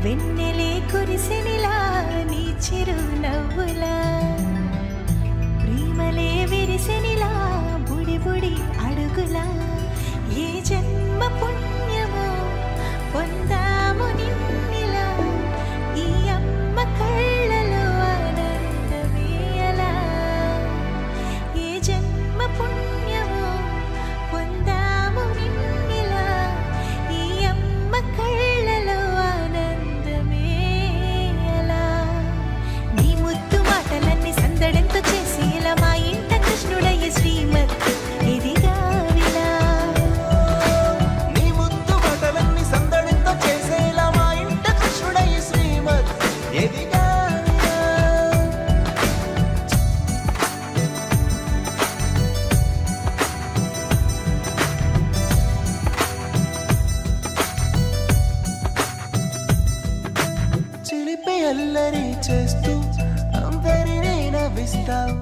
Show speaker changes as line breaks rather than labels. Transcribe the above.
వెన్నెలే కురిసెనిలా నీ చిరు నవ్వులా ప్రేమలే విరిసెనిలా బుడి బుడి అడుగులా ఏ జన్మ పుణ్యమో పొందాము నిన్నిలా ఈ అమ్మ కళ్ళలో ఆనందమే అలా ఏ జన్మ పుణ్యమో పొందాము నిన్నిలా ఈ అమ్మ కళ్ళలో ఆనందమే అలా నీ ముద్దు మాటలన్నీ సందడెంతో చేసి ఇలా మా ఇంట కృష్ణుడయ్య శ్రీమతి ఇదిగా విలా
నీ ముద్దు మాటలన్నీ సందడితో చేసేలా మా ఇంట కృష్ణుడయ్య శ్రీమత్ ఎదిగా చిలిపి అల్లరి చేస్తూ అందరినీ నవ్విస్తావు